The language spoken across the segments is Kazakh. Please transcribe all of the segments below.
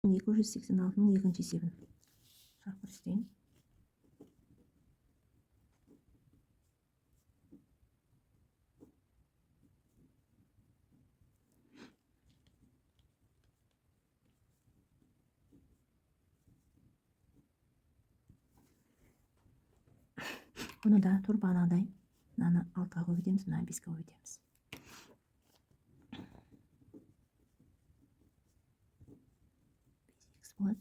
286-ның екінші есебін шарап көрсетейін. Бұны да тур бағанағыдай мынаны 6-ға көбейтеміз, мынаны 5-ке көбейтеміз. Болады.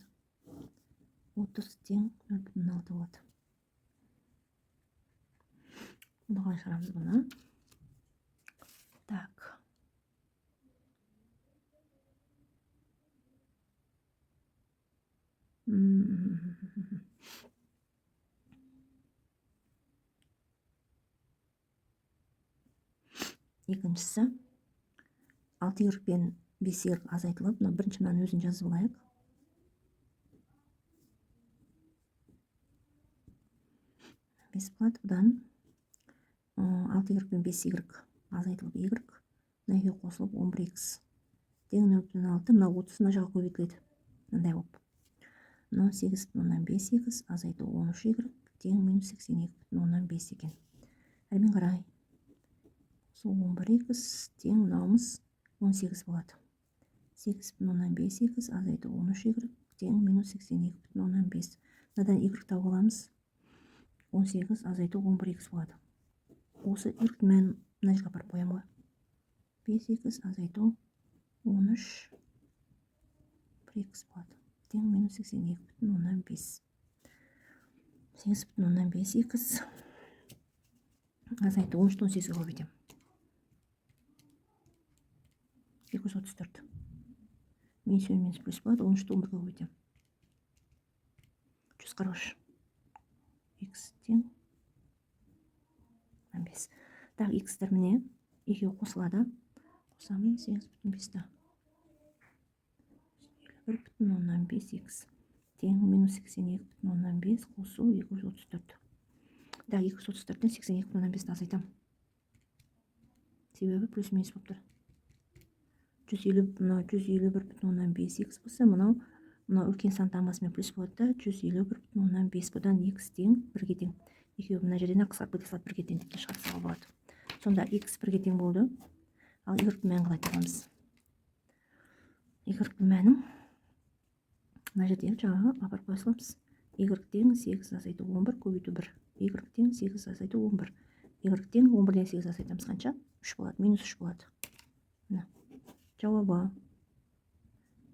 30 тең 0,6 болады. Бұны қалай шығарамыз бұны? Так. Екіншісі 6 пен 5 азайтылып, мына бірінші мынаны өзін жазып алайық. Бес болады. Бұдан 6 пен 5 азайтылып y, мына үйге қосылып 11x тең 0,6, мына 30 мына жаққа көбейтіледі. Мындай болып. Мына 8,5x азайту 13y тең -82,5 екен. Әрмен қарай. Сол 11x тең мынауымыз 18 болады. 8,5x азайту 13y тең -82,5. Мынадан y тауып аламыз. 18 азайту 11x болады. Осы y-дің мәнін мына жерге апарып қоямын ғой. 5x азайту 13 1x болады. Тең -82,5. 8,5x азайту 13-ті 18-ге көбейтемін. 234. Минус минус плюс болады. 13-ті 11-ге көбейтемін. 143. X тең 5. Так, x-тер міне 2-ге қосылады. Қосамын 8,5-ті. 1,5x тең -82,5 қосу 234. Так, 234-тен 82,5-ті азайтамын. Себебі плюс минус болып тұр. 151,5x болса, мынау үлкен сан таңбасымен плюс болады да, 151,5. Бұдан x тең 1-ге тең. Екеуі мына жерден қысқарып кете салады, 1-ге тең деп шығарсаға болады. Сонда x 1-ге тең болды. Ал y-дің мәнін қалай табамыз? Y-дің мәнін мына жерде жаңағы апарып қоя саламыз. Y тең 8 азайту 11 көбейту 1. Y тең 8 азайту 11. Y тең 11-ден 8 азайтамыз қанша? 3 болады. Минус 3 болады. Жауабы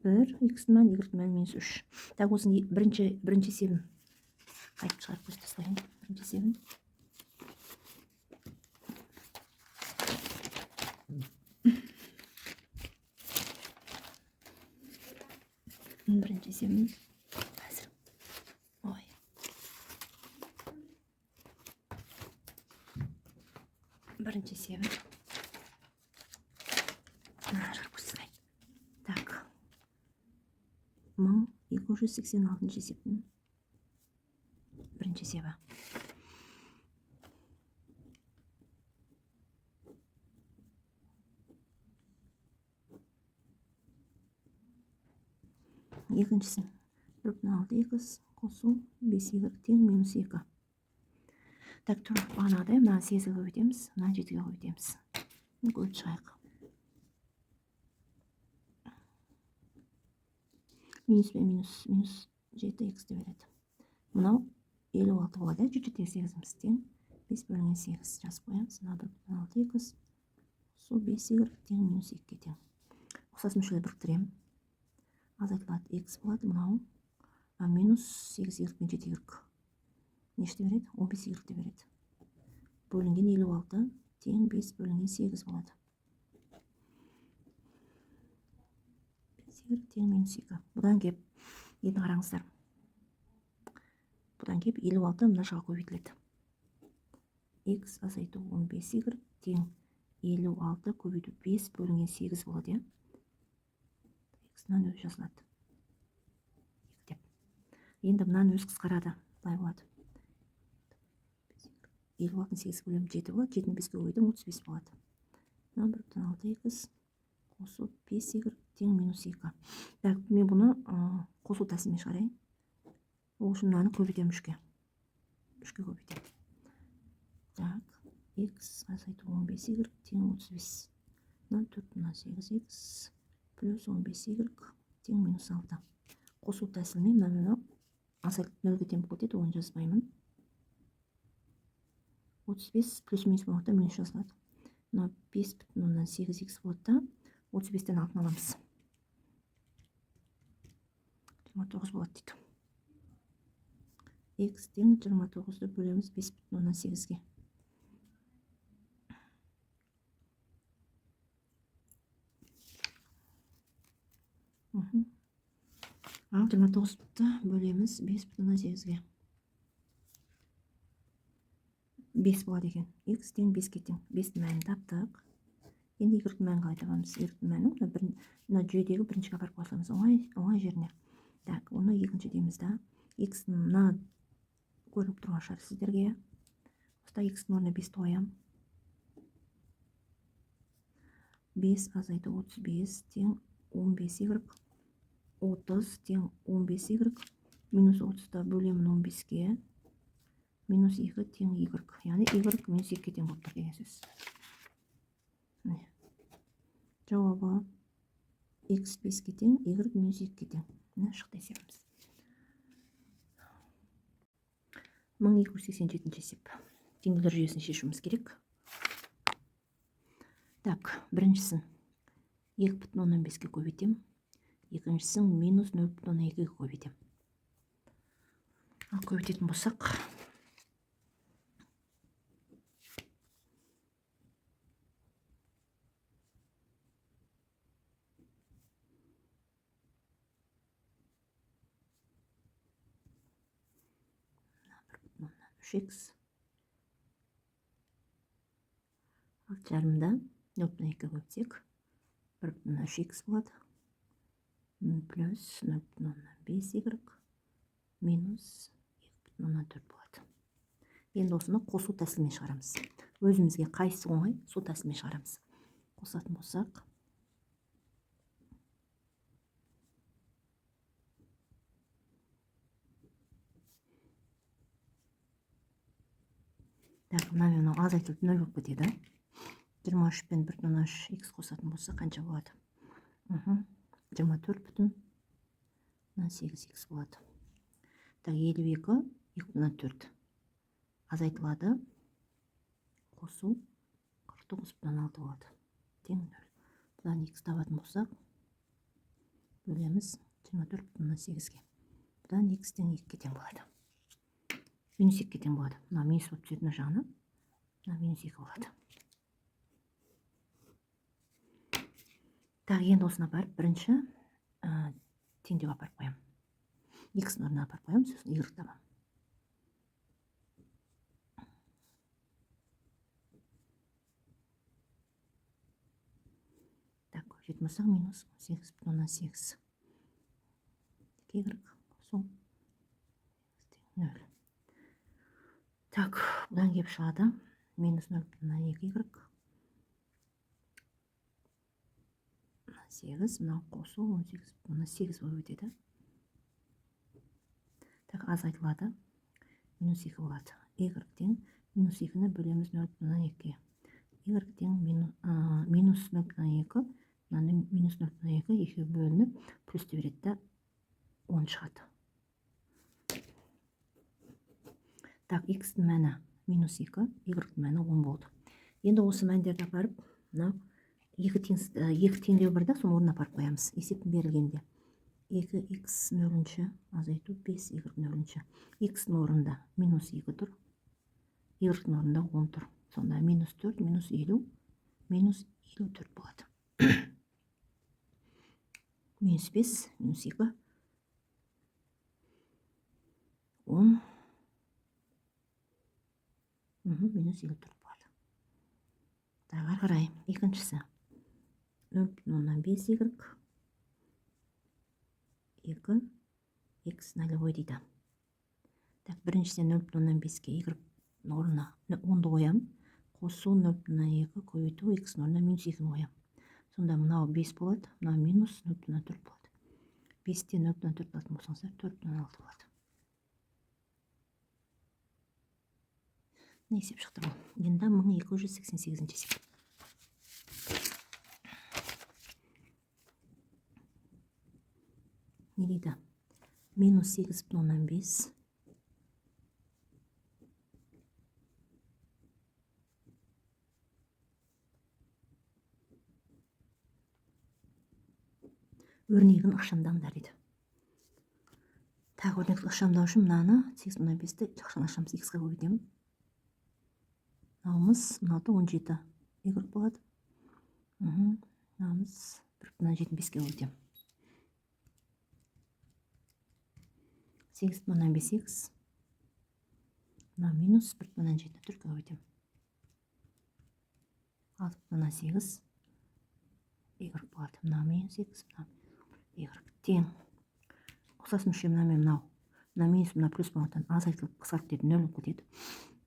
1, x-дің мәні, y-дің мәні минус 3. Так, осының бірінші есебін қайтып шығарып көрсетейін. Бірінші есебін. Бірінші есебін. Қазір. Ой. Бірінші есебін. Жарып көрсетейін. Так. 1286 есептің бірінші есебі. Екіншісі 1,6x қосу 5y тең -2. Так, тұр бағанағыдай мына 8-ге көбейтеміз, мына 7-ге көбейтеміз. Көбейт шығайық. Минус 7x деп береді. Мынау 56 болады. 1,8-іміз тең 5/8 жазып қоямыз. Мына 1,6x қосу 5y тең -2-ге тең. Ұқсас мүшелер біріктіремін. Азайтылады x болады, мынау минус 8y пен 7y нешті береді? 15y деп береді. Бөлінген 56 тең 5/8 болады. 5y тең -2. Бұдан кеп, енді қараңыздар. Бұдан кеп 56 мына жаққа көбейтіледі. X азайту 15y тең 56 көбейту 5/8 болады. Мынаны өзі жазылады. Енді мынаны өз қысқарады. Бұлай болады. 56-ны 8 бөлем 7 болады. 7-ні 5-ге көбейтім 35 болады. 1,6x қосу 5y тең минус 2. Так, мен бұны қосу тәсілімен шығарайын. Ол үшін мынаны көбейтемін 3-ке. 3-ке көбейтемін. Так, x азайту 15y тең 35. Мына 4/8x плюс 15y тең минус 6. Қосу тәсілімен мынаны азайтып 0-ге тең болып кетеді, оны жазбаймын. 35 плюс минус болғанда минус жазылады. Мына 5/8x болады да, 35-тен 6-ны аламыз. 29 болады дейді. X тең 29-ды бөлеміз 5/8-ге. Ал 29-ды бөлеміз 5/8-ге. 5 болады екен. X тең 5-ге тең. 5-ті мәнін таптық. Енді y-ті мәнін қалай табамыз? Y-ті мәнін мына жүйедегі біріншіге апарып қосамыз. Оңай жеріне. Так, оны екінші дейміз да. X-ні мына көріп тұрған шығар сіздерге. Оста X-ні орнына 5 қоям. 5 азайту 35 тең 15y. 30 тең 15y. Минус 30-да бөлемін 15-ге. Минус 2 тең y. Яғни y минус 2 тең болып тұр деген сөз. Жауабы x 5-ге тең, y минус 2-ге тең. Міне шықты есебіміз. 1287 есеп. Теңдеулер жүйесін шешуіміз керек. Так, біріншісін 2/15-ге көбейтем. Екіншісін минус 0/2-ге көбейтем. Ал көбейтетін болсақ, x жарымда 0/2-ге көбейтсек 1/3x болады. Плюс 0/5y минус 2/4 болады. Енді осыны қосу тәсілімен шығарамыз. Өзімізге қайсы оңай, сол тәсілімен шығарамыз. Қосатын болсақ, так, мына азайтылып 0 болып кетеді. 23 пен 1/3x қосатын болса қанша болады? 24/8x болады. Так, 52 2/4 азайтылады. Қосу 49/6 болады. Тең 0. Бұдан x табатын болсақ, бөлеміз 24/8-ге. Бұдан x тең 2-ге тең болады. Минус 2-ге тең болады. Мына минус болып түсетін жағына, мына минус 2 болады. Так, енді осыны апарып, бірінші теңдеу апарып қоям. X-ні орнына апарып қоям, сосын y табам. Так, көбейтетін болсақ, минус 18/8. Y қосу 0. Так, бұдан кеп шығады. Минус 0/2y. 8, мынау қосу 18/8 болып өтеді. Так, азайтылады. Минус 2 болады. Y тең минус 2-ні бөлеміз 0/2-ге. Y тең минус 0/2. Мынаны минус 0/2 2-ге бөлініп, плюс те береді, 10 шығады. Так, x-дің мәні минус 2, y-дің мәні 10 болды. Енді осы мәндерді апарып, екі теңдеу бар да, соны орнына апарып қоямыз. Есептің берілгенде 2x 0 азайту 5y 0. X-дің орнында минус 2 тұр, y-дің орнында 10 тұр. Сонда минус 4, минус 50, минус 54 болады. Минус 5, минус 2, 10, минус 54 болады. Тағы қарай, екіншісі 0/5y 2 x нолевой дейді. Так, біріншісі 0/5-ге y орнына 10-ды қоям. Қосу 0/2 көбейту x орнына минус 2-ні қоям. сонда мынау 5 болады, мынау минус 0,4 болады. 5-тен 0,4 алатын болсаңыздар 4,6 болады. Не есеп шықты бұл? Енді 1288 есеп. Не дейді? Минус 8,5 өрнегін ықшамдаңдар дейді. Тағы өрнекті ықшамдау үшін мынаны 8,5-ті ықшам ашамыз, x-ға көбейтемін. Мынауымыз 16,17 y болады. Мынауымыз 1,75-ке көбейтемін. 8,5x, мынау минус 1,7 түрге көбейтемін. 6,8 y болады. Мынау минус x, мынау y тең. Ұқсас мүше мынау минус, мынау плюс болғандықтан азайтылып қысқарып кетеді, 0 болып кетеді.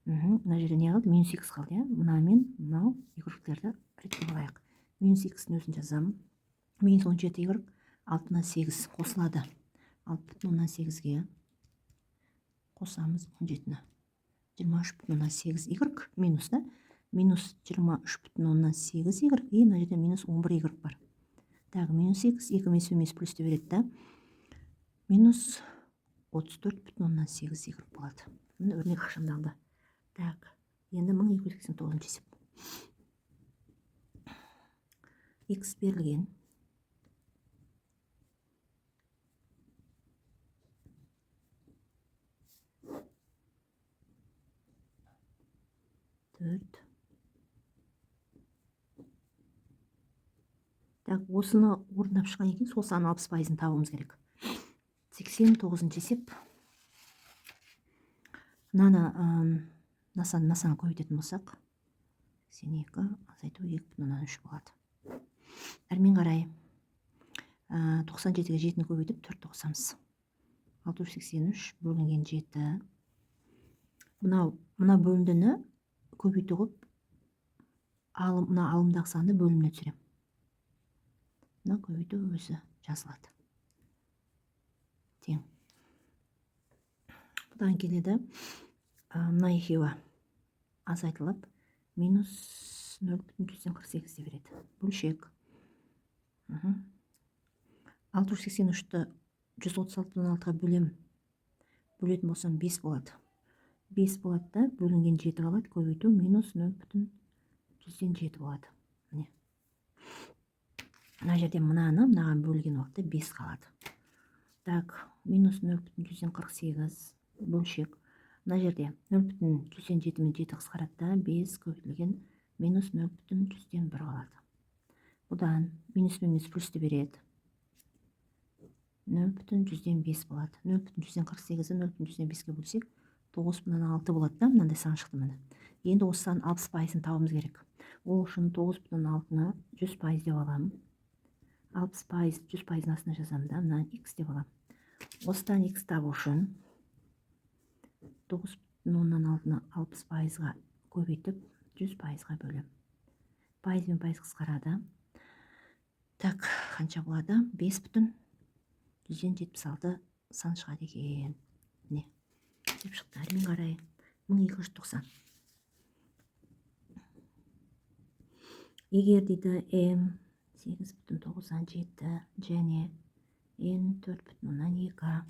Мына жерде не қалды? Минус x қалды, иә? Мына мен мынау y-лерді ретке алайық. Минус x-ін өзін жазамын. Минус 17 y 6,8 қосылады. 6,8-ге қосамыз 17-ні. 23,8 y минус, да? Минус 23,8 y и мына жерде минус 11 y бар. Тағы минус x, 2 емес плюсті береді, да? Минус 34,8 y болады. Міне өрнек ықшамдалды. Так, енді 1289 есеп. X берілген. Так, осыны орындап шыққан екен, сол санын 60%-ын табуымыз керек. 89 есеп. Мынаны насаны көбейтетін болсақ, 82 азайту 2,3 болады. Әрмен қарай 97-ге 7-ні көбейтіп 4 қосамыз. 683 бөлінген 7. Мына бөліндіні көбейту қып, мына алымдағы санды бөліміне түсірем. Мына көбейту өзі жазылады. Тең. Бұдан келеді, мына екеуі азайтылып, минус 0,48 береді. Бөлшек. 683-ті 136,6-ға бөлетін болсам 5 болады. 5 болады да, бөлінген 7 қалады, көбейту минус 0,7 болады. Мына жерде мынаған бөлген уақытта 5 қалады. Так, минус 0,148 бөлшек. Мына жерде 0,147 мен 7 қысқаратта 5 көбейтілген минус 0,101 қалады. Бұдан минус плюсті береді. 0,105 болады. 0,148-ді 0,105-ке бөлсек 9,6 болады да, мынандай сан шықты міне. Енді осы сан 60%-ын табымыз керек. Ол үшін 9,6-ны 100% деп аламын. 60% 100%-ның астына жазамын да, мына x деп аламын. Осыдан x табу үшін 9,6-ны 60%-ға көбейтіп 100%-ға бөлем. Пайыз бен пайыз қысқарады. Так, қанша болады? 5,176 сан шығады екен. Не? Деп шықты. Әрмен қарай 1290. Егер дейді m 8,97 және n 4,2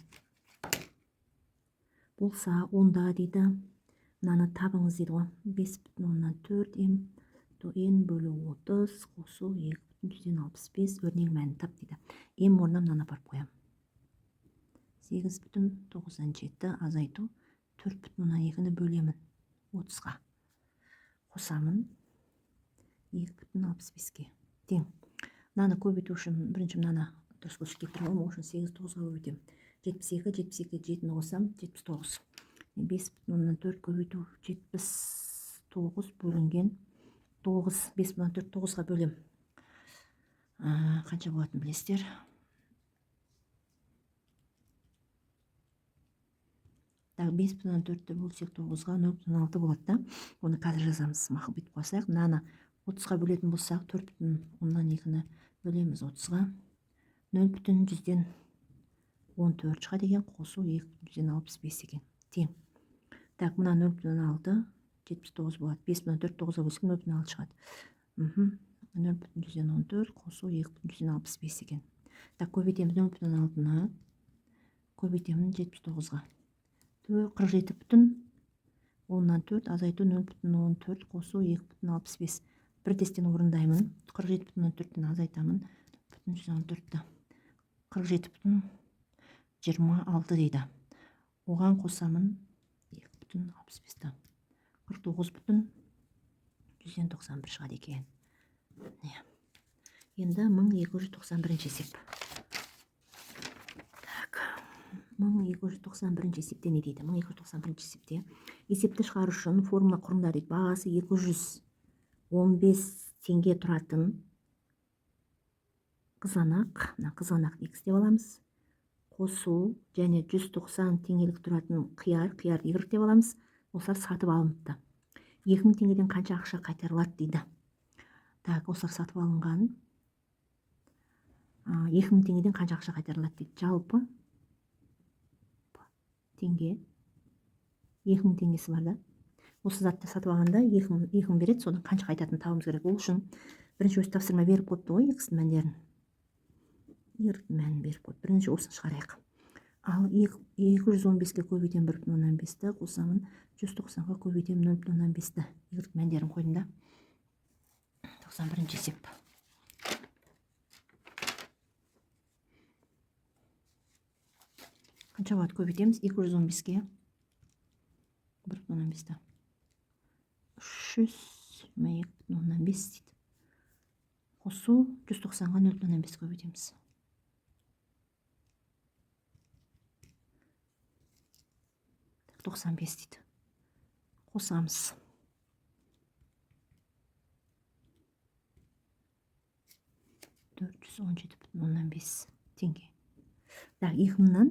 болса, онда дейді, мынаны табыңыз дейді ғой. 5,4 m n бөлі 30 қосу 2,165 өрнек мәнін тап дейді. m орнына мынаны апарып қоямын. 8,97 азайту 4,2-ні бөлемін 30-ға. Қосамын 2,65-ке. Тең. Мынаны көбейту үшін бірінші мынаны дұрыс бөлшекке келтіріп алам, үшін 8,9-ға көбейтем. 72-ге 7-ні қосам 79. 5,4 көбейту 79 бөлінген 9. 5,4 9-ға бөлем. Қанша болатын білесіздер? Так, 5,4-ті бөлсек 9-ға 0,6 болады да. Оны қазір жазамыз. Мақұл бүйтіп қосайық. Мынаны 30-ға бөлетін болсақ 4,2-ні бөлеміз 30-ға. 0,114 шыға деген, қосу 2,65 екен. Тең. Так, мына 0,6 79 болады. 5,4 9-ға бөлсек 0,6 шығады. 0,114 қосу 2,65 екен. Так, көбейтеміз 0,6-ны, көбейтемін 79-ға. 47,4 азайту 0,14 қосу 2,65. Бір тесттен орындаймын. 47,4-тен азайтамын. 114-ті. 47,26 дейді. Оған қосамын 2,65-ті. 49,191 шығады екен. Енді 1291 есеп. Так, 1291 есепте не дейді? 1291 есепте есепті шығару үшін формула құрыңдар дейді. Бағасы 215 теңге тұратын қызанақ, қызанақ X деп аламыз. Қосу және 190 теңгелік тұратын қияр Y деп аламыз. Осылар сатып алыныпты. 2000 теңгеден қанша ақша қайтарылады дейді. Так, осылар сатып алынған. 2000 теңгеден қанша ақша қайтарылады дейді. Жалпы теңге 2000 теңгесі бар да. Осы затты сатып алғанда 2000 береді, содан қанша қайтатынын табуымыз керек. Ол үшін бірінші өзі тапсырма беріп қойыпты ғой, X-дің мәндерін. Y-дің мәнін беріп қойып. Бірінші осыны шығарайық. Ал 215-ке көбейтем 1,15-ті қосамын, 190-ға көбейтем 0,15-ті. Y-дің мәндерін қойдым да. 91-ші есеп. Қанша болады көбейтеміз? 215-ке 1,15-ті. 302,15 дейді. Қосу 190-ға 0,15 көбейтеміз. 95 дейді. Қосамыз. 417,15 теңге. Так, 2000-нан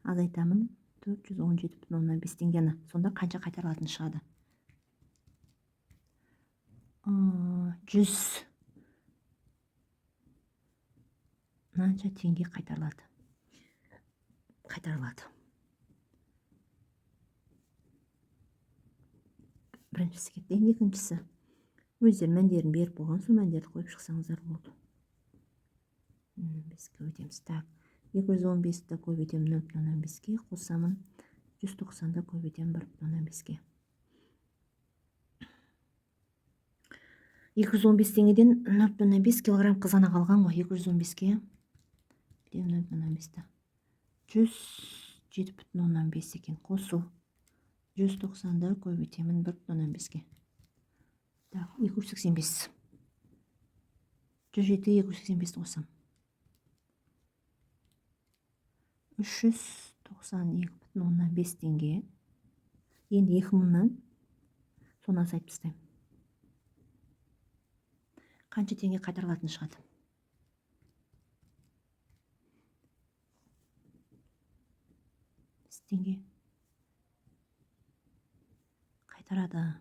азайтамын 417,15 теңгені. Сонда қанша қайтарылатын шығады? 100 қанша теңге қайтарылады? Біріншісі кетті, екіншісі. Өздері мәндерін беріп болған, сол мәндерді қойып шықсаңыздар болды. Біз көбейтеміз. Так, 215-ті көбейтем 0,15-ке, қосамын 190-ды көбейтем 1,15-ке. 215 теңгеден 0,5 килограмм қызанақ алған ғой. 215-ке 0,15-ті. 107,15 екен. Қосу 190-ды көбейтемін 1,15-ке. Так, 285. 107-285 қосам. 392,15 теңге. Енді 2000-нан соны азайтып тастаймын. Қанша теңге қайтарылатын шығады? Теңге қайтарады.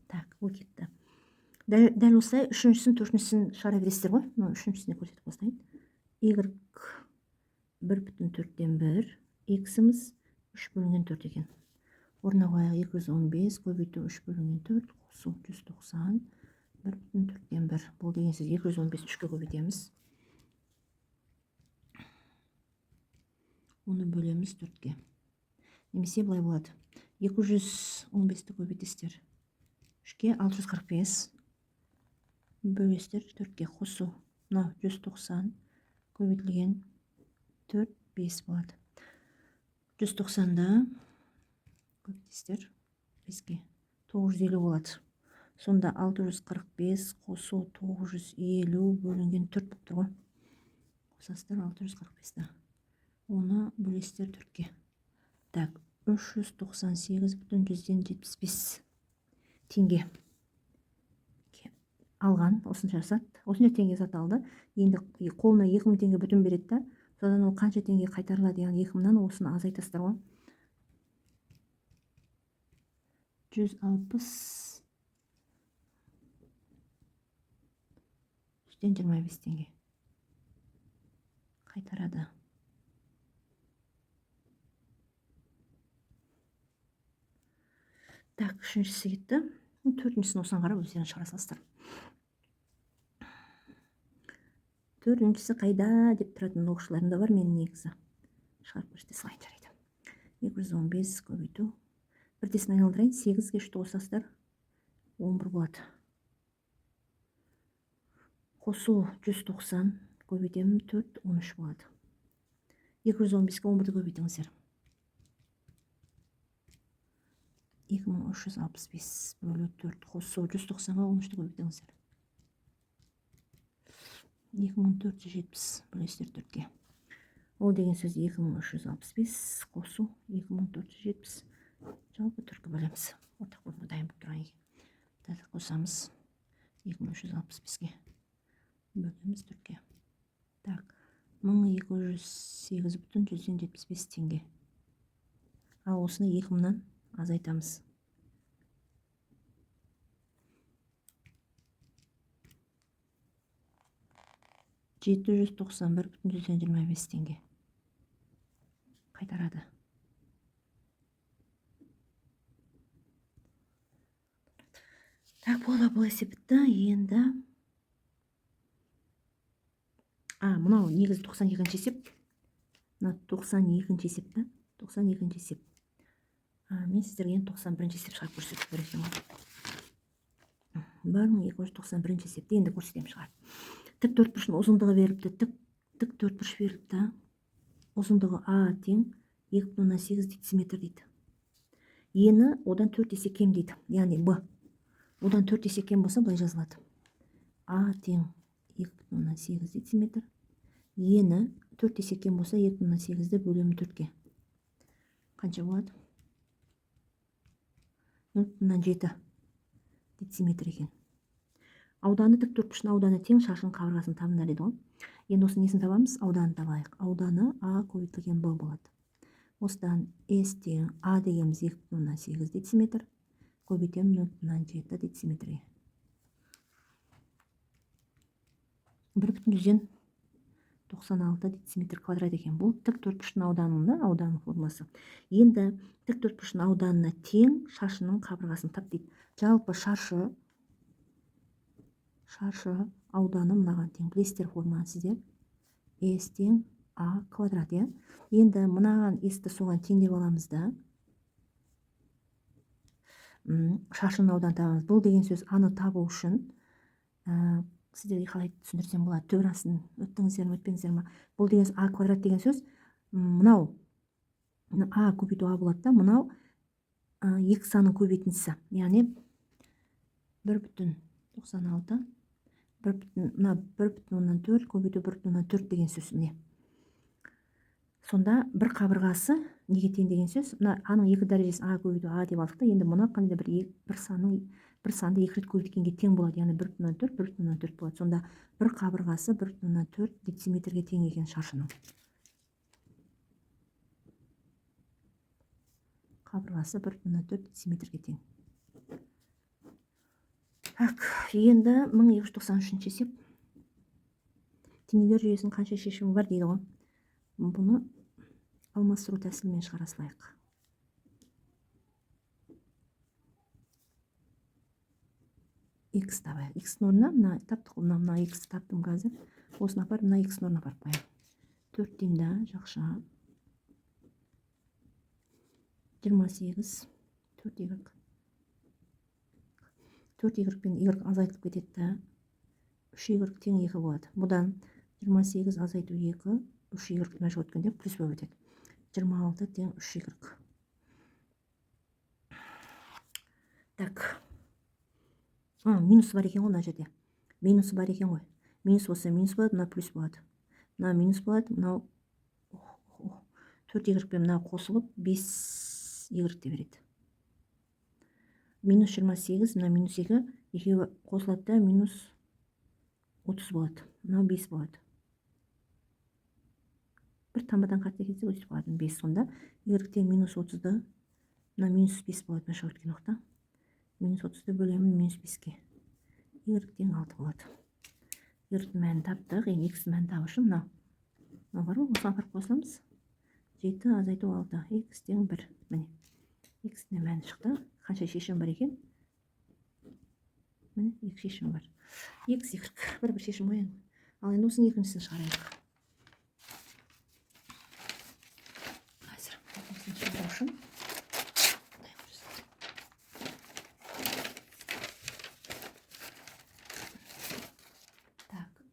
Так, ол кетті. Дәл осылай үшіншісін, төртіншісін шығара бересіздер ғой. Үшіншісіне көрсетіп қосайын. Y 1,4-тен 1, X-іміз 3/4 екен. Орнына қояйық 215 көбейту 3/4 қосу 190 1,4-тен 1. Бұл деген сөз 215 3-ке көбейтеміз. Оны бөлеміз 4-ке. Немесе былай болады. 215-ті көбейтесіздер 3-ке 645 бөлесіздер 4-ке қосу. 190 көбейтілген 4 5 болады. 190-да көбейтесіздер 5-ке 950 болады. Сонда 645 қосу 950 бөлінген 4 болып тұр ғой. Қосасыздар 645-ті. Оны бөлесіздер 4-ке. Так, 398,175 теңге алған, осынша сат. Осынша теңге сат алды. Енді қолына 2000 теңге бүтін береді да. Содан ол қанша теңге қайтарылады, яғни 2000-нан осыны азайтасыздар ғой. 160 үштен 25 теңге қайтарады. Так, үшіншісі кетті. Төртіншісін осыған қарап өздеріңіз шығара салыстыр. Төртіншісі қайда деп тұратын оқушыларым да бар, менің негізі. Шығарып көрсете салайын жарайды. 215 көбейту. Бірдесін айналдырайын, 8-ге 3-ті қосасыздар, 11 болады. Қосу 190 көбейтемін, 4, 13 болады. 215-ге 11-ді көбейтіңіздер. 2365 бөлі 4 қосу 190-ға 13-ді көбейтіңіздер. 2470 бөлесіздер 4-ке. Ол деген сөз 2365 қосу 2470. Жалпы 4-ке бөлеміз. Ортақ бөлімі дайын болып тұрған екен. Дәл қосамыз 2365-ге. Бөлеміз 4-ке. Так, 1208,175 теңге. Ал осыны 2000-нан азайтамыз. $791,125 теңге қайтарады. Так, бұл есеп бітті. Енді мынау негізі 92-ші есеп. Мына 92-ші есепті. 92-ші есеп. Мен сіздерге 91-ші есеп шығарып көрсетіп беремін. 1291-ші есепті енді көрсетемін шығарып. Тік төртбұрыштың ұзындығы беріліпті. Тік төртбұрыш беріліпті. Ұзындығы А тең 2,8 дециметр дейді. Ені одан 4 есе кем дейді. Яғни Б. Одан 4 есе кем болса былай жазылады. А тең 2,8 дециметр. Ені 4 есе кем болса 2,8-ді бөлемін 4-ке. Қанша болады? 0,7 дециметр екен. Ауданы тік төртбұрыштың ауданы тең шашының қабырғасын табыңдар деді ғой. Енді осының несін табамыз? Ауданы табайық. Ауданы А көбейтілген Б болады. Осыдан С тең А дегеніміз 2,8 дециметр. Көбейтемін 0,7 дециметрге. 1,96 дециметр квадрат екен. Бұл тік төртбұрыштың ауданының формасы. Енді тік төртбұрыштың ауданына тең шашының қабырғасын тап дейді. Жалпы шаршы ауданы мынаған тең. Білесіздер форманы сіздер. С тең А квадрат, е? Енді мынаған С-ті соған тең деп аламыз да. Шаршының ауданын табамыз. Бұл деген сөз А-ны табу үшін сіздерге қалай түсіндірсем болады? Төбірасын өттіңіздер ме, өтпеңіздер ме? Бұл деген А квадрат деген сөз мынау А көбейту А болады да, мынау екі санның көбейтіндісі. Яғни 1,96 1,4 көбейту 1,4 деген сөз міне. Сонда бір қабырғасы неге тең деген сөз? Мына А-ның екі дәрежесі А көбейту А деп алдық та, енді мына қандай бір санды екі рет көбейткенге тең болады. Яғни 1,4 1,4 болады. Сонда бір қабырғасы 1,4 дециметрге тең екен шаршының. Қабырғасы 1,4 дециметрге тең. Так, енді 1293-ші есеп. Теңдеулер жүйесінің қанша шешімі бар дейді ғой. Бұны алмастыру тәсілімен шығара салайық. X табайық. X-ның орнына мына таптық, мына X таптым қазір. Осыны апарып, мына X-ның орнына апарып қоямын. 4 теңда жақша 28 4 y пен y азайтылып кетеді. 3 y тең 2 болады. Бұдан 28 азайту 2, 3 y мына жол өткенде плюс болып өтеді. 26 тең 3 y. Так. Минус бар екен ғой мына жерде. Минусы бар екен ғой. Минус болса минус болады, мына плюс болады. Мына минус болады, мынау 4 y пен мына қосылып 5 y де береді. Минус 28, мына минус 2, екеуі қосылады да минус 30 болады. Мынау 5 болады. Бір тамбадан қатты кетсе өтіп қалады 5. Сонда y тең минус 30-ды, мына минус 5 болады мына өткен уақытта. минус 30-ты бөлемін минус 5-ке. Y тең 6 болады. Y-дің мәнін таптық. Енді X-дің мәнін табу үшін мынау бар ғой, осыған апарып қосыламыз. 7 азайту 6. X тең 1. Міне. X-дің мәні шықты. Қанша шешім бар екен? Міне, 2 шешім бар. X, Y. Бір шешім қояйын. Ал енді осының екіншісін шығарайық. Қазір екіншісін шығару үшін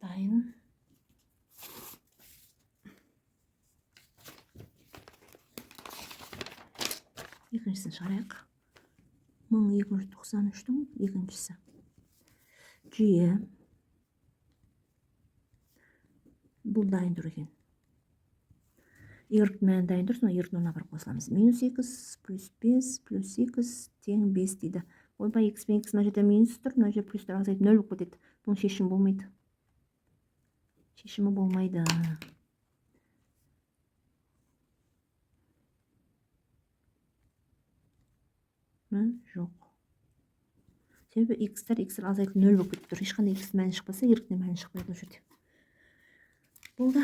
дайын. Екіншісін шығарайық. 1293-тің екіншісі. Жүйе. Бұл дайын тұр екен. Y-дің мәні дайын тұр, Y-дің орнына апарып қосыламыз. Минус X плюс 5 плюс X тең 5 дейді. Ойбай, X пен X мына жерде минус тұр, мына жерде плюстар азайтып 0 болып кетеді. Бұның шешімі болмайды. Шешімі болмайды. Жоқ. Себебі X-тар азайтып 0 болып кетіп тұр. Ешқандай X мәні шықпаса, Y-дің мәні шықпайды бұл жерде. Болды.